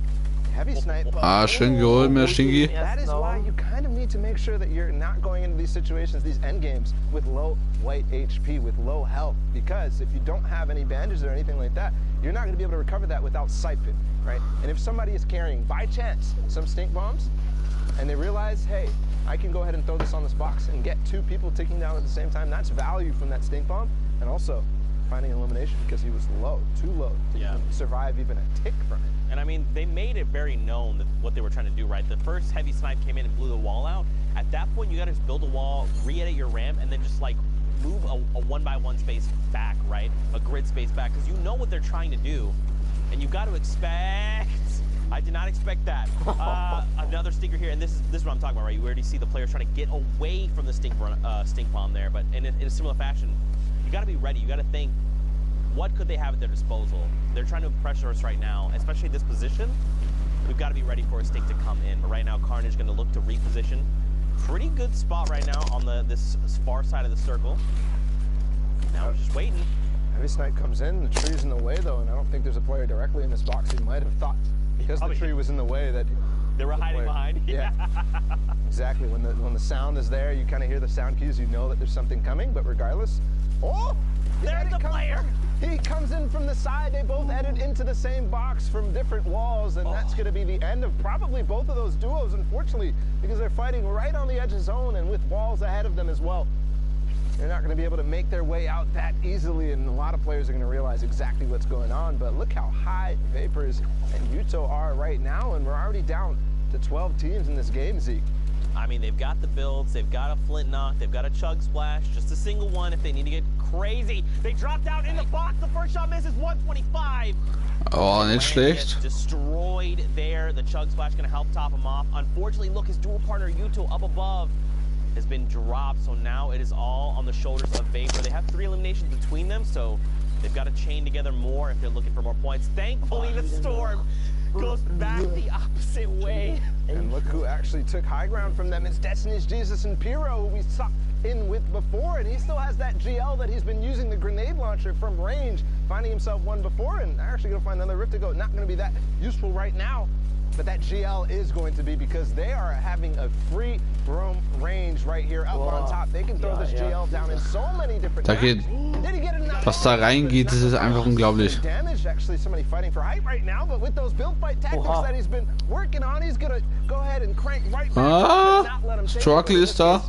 Heavy snipe. Ah, schön geholt, mehr Stinky. That is why you kind of need to make sure that you're not going into these situations, these end games, with low white HP, with low health. Because if you don't have any bandages or anything like that, you're not going to be able to recover that without siping, right? And if somebody is carrying, by chance, some stink bombs, and they realize, hey, I can go ahead and throw this on this box and get 2 people ticking down at the same time, that's value from that stink bomb. And also finding elimination because he was low, too low to even survive even a tick from it. And I mean, they made it very known that what they were trying to do, right? The first heavy snipe came in and blew the wall out. At that point, you got to just build a wall, re-edit your ramp, and then just like move a 1x1 space back, right? A grid space back, because you know what they're trying to do, and you got to expect. I did not expect that. Another stinker here, and this is what I'm talking about, right? You already see the players trying to get away from the stink bomb there, but in a similar fashion, you got to be ready. You got to think, what could they have at their disposal? They're trying to pressure us right now, especially this position. We've got to be ready for a stink to come in. But right now, Carnage going to look to reposition. Pretty good spot right now on this far side of the circle. Now we're just waiting. Heavy snipe comes in, the tree's in the way though, and I don't think there's a player directly in this box. He might have thought, because the tree was in the way, that they were hiding behind. Yeah, exactly. When the sound is there, you kind of hear the sound cues, you know that there's something coming, but regardless, there's the player. He comes in from the side. They both headed into the same box from different walls, and that's going to be the end of probably both of those duos, unfortunately, because they're fighting right on the edge of zone and with walls ahead of them as well. They're not going to be able to make their way out that easily, and a lot of players are going to realize exactly what's going on. But look how high Vapors and Yuto are right now, and we're already down to 12 teams in this game, Zeke. I mean, they've got the builds, they've got a flint knock, they've got a chug splash, just a single one if they need to get crazy. They dropped out in the box, the first shot misses 125. Oh, nicht schlecht. Destroyed there. The chug splash gonna help top him off. Unfortunately, look, his dual partner Yuto up above has been dropped, so now it is all on the shoulders of Vapor. They have 3 eliminations between them, so they've got to chain together more if they're looking for more points. Thankfully, the Storm goes back the opposite way. And look who actually took high ground from them. It's Destiny's Jesus and Pyro, who we sucked in with before, and he still has that GL that he's been using the grenade launcher from range, finding himself one before, and they're actually going to find another Rift to go. Not going to be that useful right now, but that GL is going to be, because they are having a free roam range right here up on top. They can throw this GL down in so many different Da geht, was da reingeht, das ist einfach unglaublich. Damage, actually somebody fighting for height right now, but with those build fight tactics that he's been working on, he's gonna go ahead and crank right back up and not let him take Struggle ist da.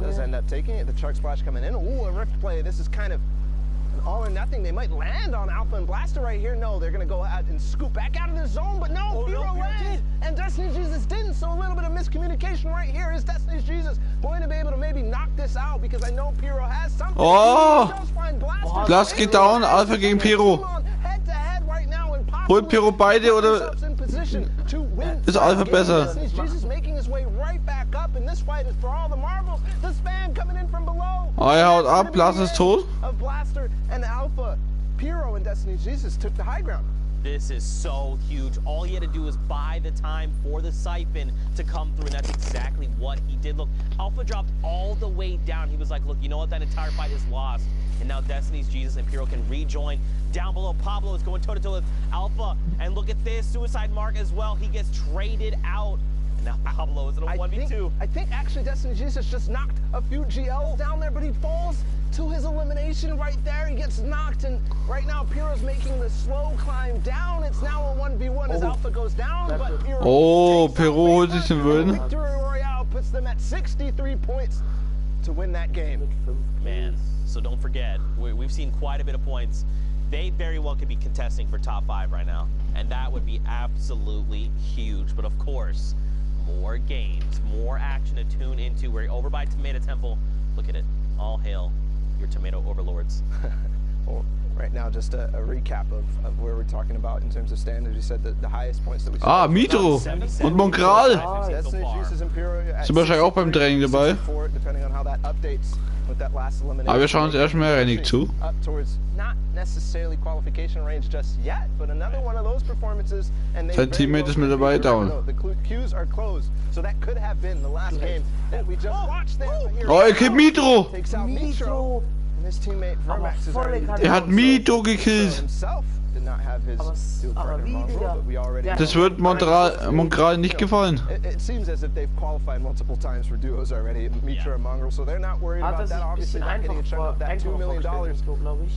Does end up taking it. The chug splash coming in. Ooh, a Rift play. This is kind of an all or nothing. They might land on Alpha and Blaster right here. No, they're gonna go out and scoop back out of the zone, but no, Pyro lands, and Destiny's Jesus didn't, so a little bit of miscommunication right here. Is Destiny's Jesus going to be able to maybe knock this out? Because I know Pyro has something. Oh! Blast geht down, Alpha gegen Pyro. Holt Pyro beide oder ist Alpha besser? Oh, er haut ab, Blast ist tot. This is so huge. All he had to do was buy the time for the siphon to come through, and that's exactly what he did. Look, Alpha dropped all the way down. He was like, look, you know what? That entire fight is lost. And now Destiny's Jesus and Pyro can rejoin. Down below, Pablo is going toe-to-toe with Alpha. And look at this, Suicide Mark as well. He gets traded out. Now Pablo is in a 1v2. I think actually Destiny Jesus just knocked a few GLs down there, but he falls to his elimination right there. He gets knocked, and right now Pyro's making the slow climb down. It's now a 1v1 as Alpha goes down, but Pyro holt sich den Win. Victory Royale puts them at 63 points to win that game. Man, so don't forget, we've seen quite a bit of points. They very well could be contesting for top 5 right now, and that would be absolutely huge. But of course, more games, more action to tune into. We're over by Tomato Temple. Look at it. All hail your tomato overlords. Well, right now, just a recap of where we're talking about in terms of standards. You said that the highest points that we saw. Ah, Mitro und Monkral. Sind wahrscheinlich auch beim Training dabei. Aber wir schauen uns erstmal Rennig zu. Sein Teammate ist mit dabei, down. Oh, er killt Mitro! Er hat Mitro gekillt. did not have his dual partner Mongrel, but we already. Das wird Montreal nicht gefallen. It seems as if they've qualified multiple times for duos already, Mitra and Mongrel, so they're not worried about that. Obviously, not getting a chunk of that $2 million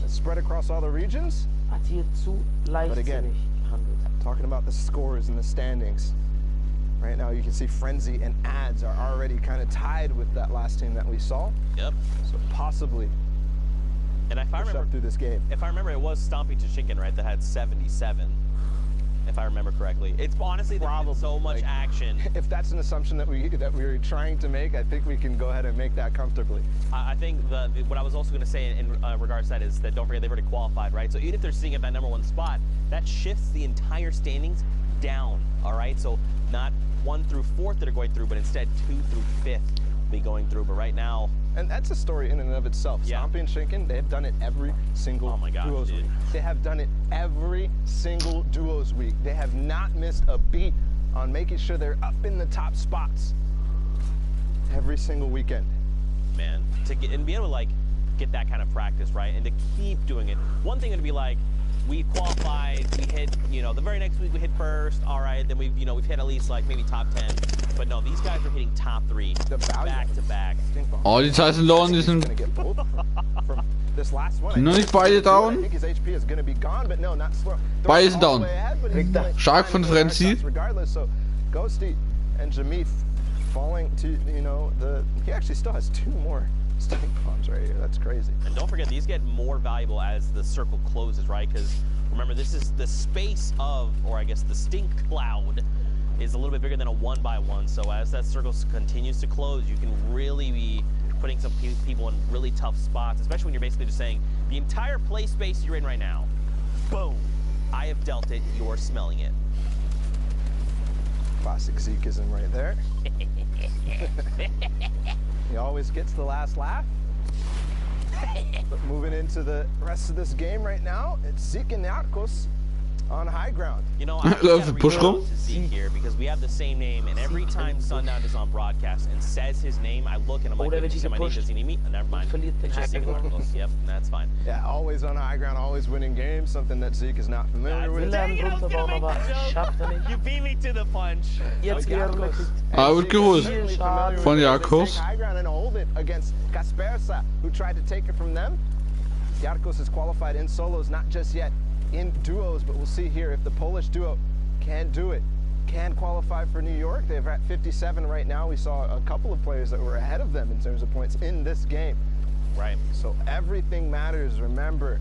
spread across all the regions. But again, talking about the scores and the standings. Right now, you can see Frenzy and Ads are already kind of tied with that last team that we saw. Yep. So possibly. And if I remember through this game. If I remember, it was Stomping Toshinkin, right, that had 77. If I remember correctly, it's honestly there's so much action. If that's an assumption that we're trying to make, I think we can go ahead and make that comfortably. I think what I was also going to say in regards to that is that don't forget they've already qualified, right? So even if they're sitting at that #1 spot, that shifts the entire standings down. All right, so not 1 through 4th that are going through, but instead 2 through 5th will be going through. But right now. And that's a story in and of itself. Yeah. Stomping Shinkin, they've done it every single duos week. They have done it every single duos week. They have not missed a beat on making sure they're up in the top spots every single weekend. Man, to get and be able to like get that kind of practice, right, and to keep doing it. One thing would be like, we qualified, we hit, you know, the very next week we hit first, all right, then we've hit at least like maybe top 10. But no, these guys are hitting top 3 back to back. Oh, die Zeit sind low, die sind nur nicht beide down. Beide sind down. Stark von Frenzy. Ghosty and Jamith falling to, you know, he actually still has 2 more stunning bombs right here. That's crazy. And don't forget, these get more valuable as the circle closes, right? Because remember, this is the space of, or I guess the stink cloud is a little bit bigger than a 1x1. So as that circle continues to close, you can really be putting some people in really tough spots, especially when you're basically just saying, the entire play space you're in right now, boom, I have dealt it, you're smelling it. Classic Zekeism right there. He always gets the last laugh. But moving into the rest of this game right now, it's Zeke and Narcos on high ground. You know, I gotta reach out to Zeke here because we have the same name, and every time Sundown is on broadcast and says his name, I look and I'm like, does he need me? Never mind. It's just Zeke. Yep, that's fine. Yeah, always on high ground, always winning games, something that Zeke is not familiar with. You beat me to the punch. Wird geholt von Jakobs. High ground and hold it against Kaspersa, who tried to take it from them. Yarkos is qualified in solos, not just yet in duos, but we'll see here if the Polish duo can do it, can qualify for New York. They're at 57 right now. We saw a couple of players that were ahead of them in terms of points in this game. Right. So everything matters. Remember,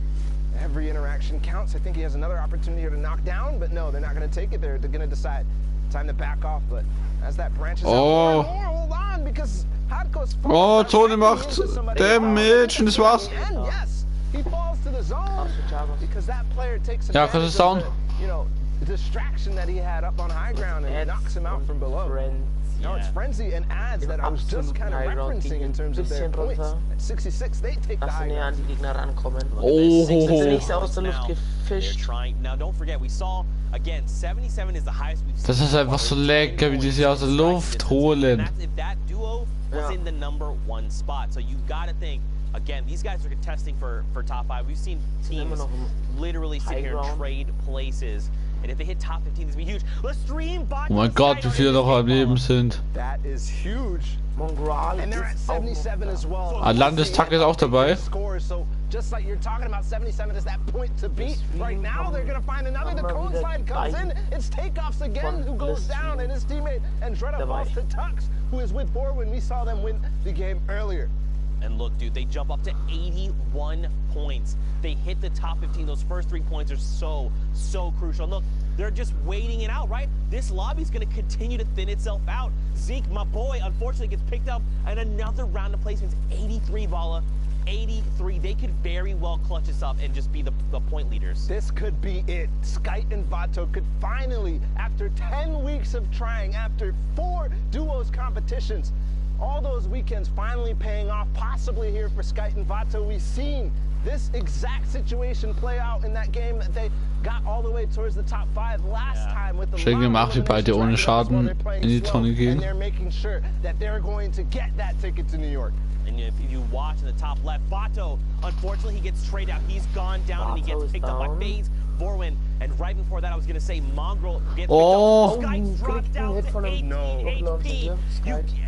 every interaction counts. I think he has another opportunity here to knock down, but no, they're not going to take it. They're going to decide time to back off. But as that branches out more, hold on, because Hardcore's Tony macht Damage und das war's. And yes, he falls to the zone because that player takes advantage of the distraction that he had up on high ground and knocks him out from below. No, it's Frenzy and Ads that I was just kind of referencing in terms of their points. At 66, they take the high ground. They're trying. Now, don't forget, we saw, again, 77 is the highest we've seen. Das ist einfach so lecker, wie die sie aus der Luft holen. If that duo was in the #1 spot. So you've got to think, again, these guys are contesting for top 5. We've seen teams literally sit here and trade places. And if they hit top 15, this would be huge. Let's stream Oh mein Gott, wie viele noch am Leben sind. That is huge. And they're at 77 as well. Landestag ist auch dabei. So just like you're talking about, 77 is that point to beat. Right now, they're going to find another. The cone slide comes in. It's Takeoffs again who goes down, and his teammate Andretta falls to Tux, who is with 4 when we saw them win the game earlier. And look, dude, they jump up to 81 points. They hit the top 15. Those first 3 points are so crucial. And look, they're just waiting it out, right? This lobby's going to continue to thin itself out. Zeke, my boy, unfortunately gets picked up in another round of placements. 83, Vala. 83. They could very well clutch this up and just be the point leaders. This could be it. Skype and Vato could finally, after 10 weeks of trying, after 4 duos competitions, all those weekends finally paying off, possibly here for Skype and Vato. We've seen this exact situation play out in that game that they got all the way towards the top 5 last time with the schön gemacht, wie beide ohne Schaden in die Tonne gehen. And they're making sure that they're going to get that ticket to New York. And if you watch in the top left, Vato, unfortunately he gets traded out. He's gone down and he gets picked up by FaZe. Vorwin, and right before that I was gonna say Mongrel gets Sky dropped down to 18 HP.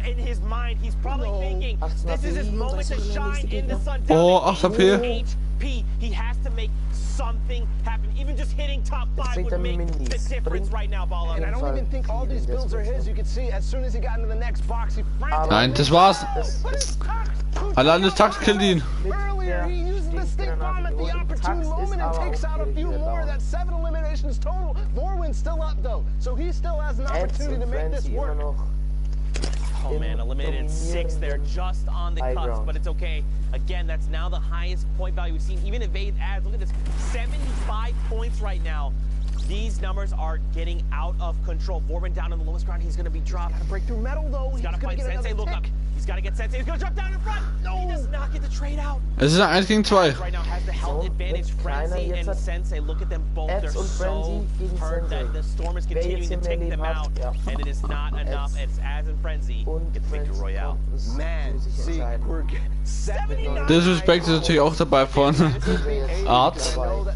In his mind, he's probably thinking, this is his moment to shine in the sun. HP. He has to make something happen. Even just hitting top 5 would make the difference right now, Bala. And I don't even think all these builds are his. You can see as soon as he got into the next box, he Nein, das war's. Allein Tax killt ihn. Earlier, he used the stink bomb at the opportune moment and takes out a few more. That's 7 eliminations total. Vorwin's still up though, so he still has an opportunity to make this work. Oh man, eliminated 6 there, just on the cusp, but it's okay. Again, that's now the highest point value we've seen, even evade adds. Look at this, 75 points right now. These numbers are getting out of control. Vorwin down on the lowest ground. He's going to be dropped. Gotta break through metal though. He's got to find Sensei. Look up. He's got to get Sensei. He's going to drop down in front. No, he does not get the trade out. Es ist ein 1 gegen 2. Right now has the health advantage. Frenzy and Sensei. Look at them both. They're so hurt that the storm is continuing to take them out, and it is not enough. It's as in Frenzy get the victory royale. Man, see, we're getting 79. Disrespect ist natürlich auch dabei von Art.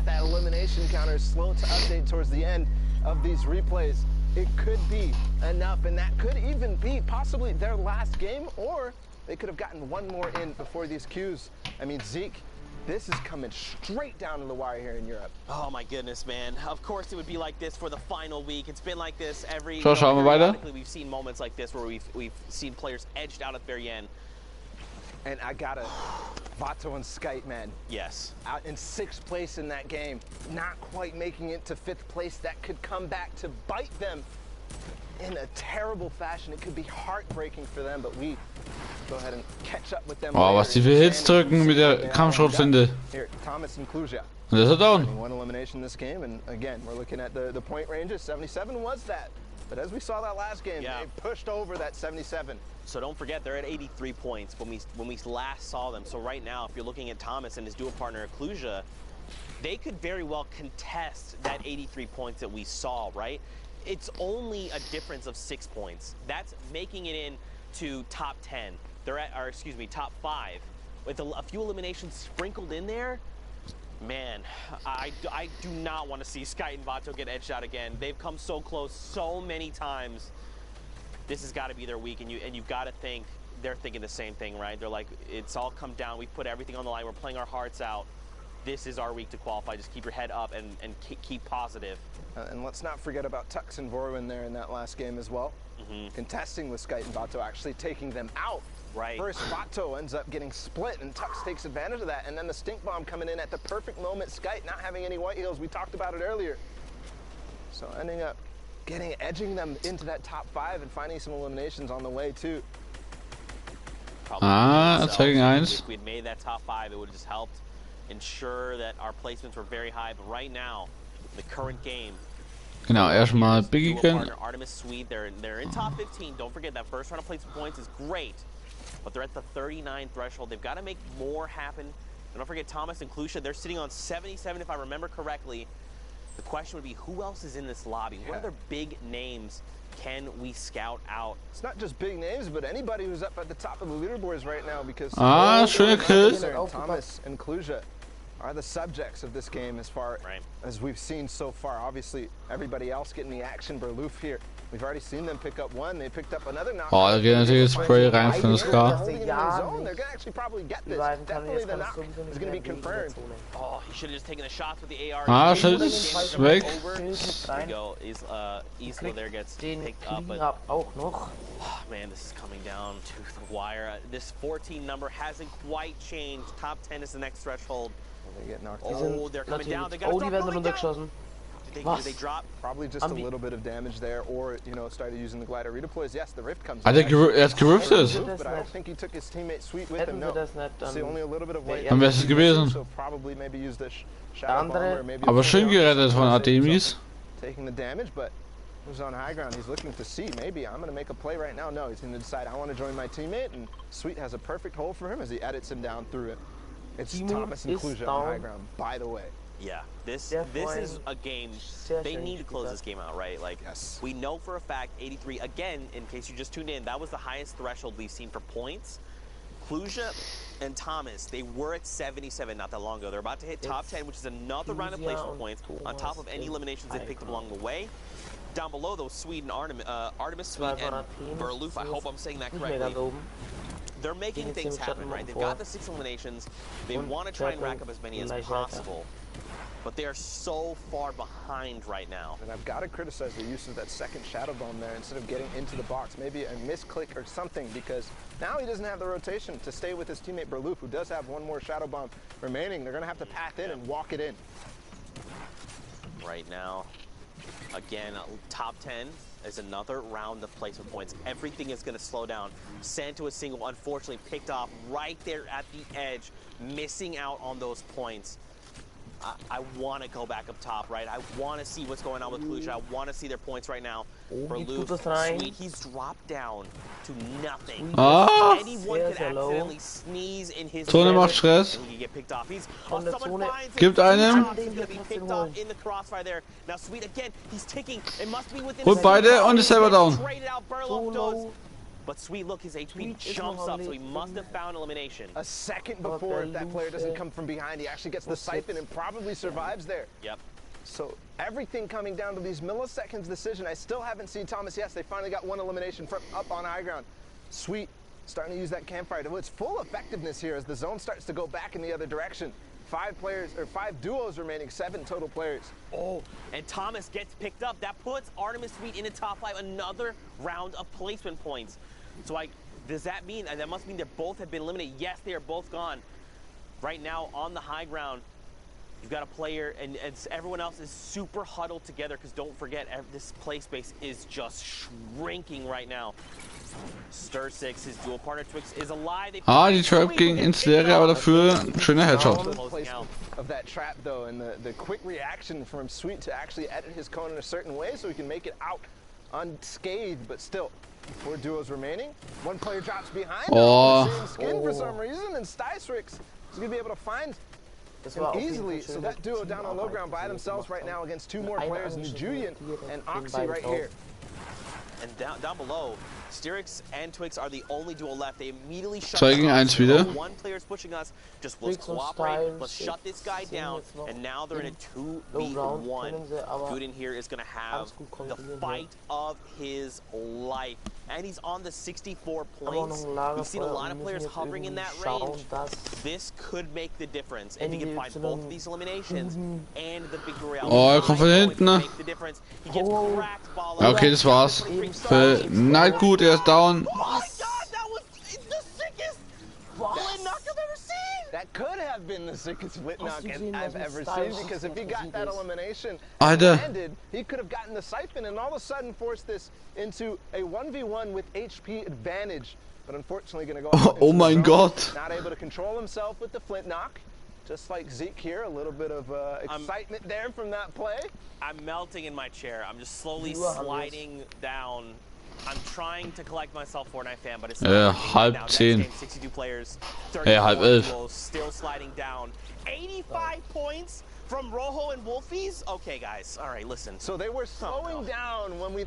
That elimination counter is slow to update towards the end of these replays. It could be enough, and that could even be possibly their last game, or they could have gotten one more in before these queues. I mean, Zeke, this is coming straight down to the wire here in Europe. Oh my goodness, man. Of course it would be like this for the final week. It's been like this every So, schauen wir weiter. We've seen moments like this where we've seen players edged out at the very end. And I gotta, Vato and Skype, man. Yes. Out in 6th place in that game, not quite making it to 5th place. That could come back to bite them in a terrible fashion. It could be heartbreaking for them, but we go ahead and catch up with them. Oh, was die für Hits drücken mit der Kampfschrotflinte. Here, Thomas and Kluja. Und das ist down. One elimination in this game, and again, we're looking at the point ranges. 77 was that. But as we saw that last game, they pushed over that 77. So don't forget, they're at 83 points when we last saw them. So right now, if you're looking at Thomas and his dual partner, Kluja, they could very well contest that 83 points that we saw, right? It's only a difference of 6 points. That's making it into top 10. They're at, or excuse me, top 5. With a few eliminations sprinkled in there, man, I do not want to see Sky and Vato get edged out again. They've come so close so many times. This has got to be their week, and you've got to think they're thinking the same thing, right? They're like, it's all come down. We've put everything on the line. We're playing our hearts out. This is our week to qualify. Just keep your head up and keep positive. And let's not forget about Tux and Vorwin there in that last game as well. Contesting with Skype and Vato, actually taking them out. Right. First, Vato ends up getting split, and Tux takes advantage of that. And then the stink bomb coming in at the perfect moment. Skype not having any white heels. We talked about it earlier. So ending up edging them into that top 5 and finding some eliminations on the way too. Taking 1. If we'd made that top 5, it would have just helped ensure that our placements were very high. But right now, the current game. Genau, erstmal biggen. Artemis Swede, they're in top 15. Don't forget that first round of placement points is great, but they're at the 39 threshold. They've got to make more happen. And don't forget Thomas and Kluja, they're sitting on 77 if I remember correctly. The question would be, who else is in this lobby? What other big names can we scout out? It's not just big names, but anybody who's up at the top of the leaderboards right now, because schöne Kills. Thomas and Kluja are the subjects of this game as far as we've seen so far. Obviously, everybody else getting the action. Berloof here. We've already seen them pick up one. They picked up another knock. Oh, da geht natürlich Spray rein von der Ska. They're gonna actually probably get this. Definitely the knock is gonna be confirmed. Oh, he should have just taken the shots with the AR. Schild ist weg. There we go. Isla there gets picked up, but oh, man, this is coming down to the wire. This 14 number hasn't quite changed. Top 10 is the next threshold. They get knocked out. They're coming down. They got die werden runtergeschossen. Did they drop? Probably just a little bit of damage there, or started using the glider redeploys. Yes, the rift comes. Er hat geriftet. But I don't think he took his teammate Sweet with him. No. See only a little bit of weight. Dann wäre es gewesen. So probably maybe use the shadow bomber, maybe. Aber schön gerettet von Artemis. Taking the damage, but who's on high ground? He's looking to see. Maybe I'm going to make a play right now. No, he's going to decide I want to join my teammate, and Sweet has a perfect hole for him as he edits him down through it. It's Thomas and Kluja on high ground, by the way. Yeah, this is a game, they need to close this game out, right? Like, we know for a fact, 83, again, in case you just tuned in, that was the highest threshold we've seen for points. Kluja and Thomas, they were at 77 not that long ago. They're about to hit top 10, which is another round of placement points on top of any eliminations they picked up along the way. Down below, though, Swede and Artemis, Swede and Berloof, I hope I'm saying that correctly. They're making things happen, right? They've got the 6 eliminations. They want to try and rack up as many as possible. But they are so far behind right now. And I've got to criticize the use of that second shadow bomb there instead of getting into the box. Maybe a misclick or something, because now he doesn't have the rotation to stay with his teammate Berloof, who does have one more shadow bomb remaining. They're going to have to path in and walk it in. Right now, again, top 10 is another round of placement points. Everything is going to slow down. Santo is single, unfortunately picked off right there at the edge, missing out on those points. I want to go back up top, right? I want to see what's going on with Kluja. I want to see their points right now. Berloof, Sweet, he's dropped down to nothing. Anyone could accidentally sneeze in his Zone macht Stress. and he can get picked off. He's someone finds Gibt einem. He's gonna be picked off in the crossfire there. Now Sweet again, he's ticking. It must be within Holt beide und ist selber down. Traded out, Berloof does. But Sweet, look, his HP jumps up, so he must have found elimination. A second before, if that player doesn't come from behind, he actually gets the siphon and probably survives there. Yep. So everything coming down to these milliseconds decision. I still haven't seen Thomas. Yes, they finally got one elimination from up on high ground. Sweet, starting to use that campfire. It's full effectiveness here as the zone starts to go back in the other direction. 5 players, or 5 duos remaining, 7 total players. Oh, and Thomas gets picked up. That puts Artemis Sweet in the top 5, another round of placement points. So does that mean, and that must mean they both have been eliminated? Yes, they are both gone. Right now on the high ground, you've got a player, and everyone else is super huddled together, because don't forget, this play space is just shrinking right now. Stir 6, his dual partner Twix is alive. Die Trap ging ins Leere, aber dafür ein schöner Headshot. Of that trap though, and the quick reaction from Sweet to actually edit his cone in a certain way so he can make it out unscathed, but still 4 duos remaining. One player drops behind the same skin for some reason, and Stysrix is gonna be able to find him easily. So that duo down on low ground by themselves right now against 2 more players, Julian and Oxy right here. And down below, Styrix and Twix are the only duo left. They immediately shut 2 gegen 1 wieder. One player is pushing us. Just let's cooperate. Let's shut this guy down. And now they're in a 2v1. Gooden here is going to have the fight of his life. And he's on the 64 points. We've seen a lot of players hovering in that range. This could make the difference. If he can find both of these eliminations and the big Royale. Oh, er kommt von hinten. He gets cracked, Bala. Ja, okay, das war's. Für Night gut, er ist down. Oh my god, that was the sickest split knock I've ever seen! That could have been the sickest split knock I've ever seen, because if he got that elimination Alter. landed, he could have gotten the siphon and all of a sudden forced this into a 1v1 with HP advantage. But unfortunately going to go Oh mein Gott. Not able to control himself with the flint knock. Just like Zeke here, a little bit of excitement there from that play. I'm melting in my chair. I'm just slowly sliding down. I'm trying to collect myself, Fortnite fan, but it's not halb 10. 62 players, halb 11. still sliding down. 85 points from Rojo and Wolfies? Okay, guys. All right, listen. So they were slowing down when we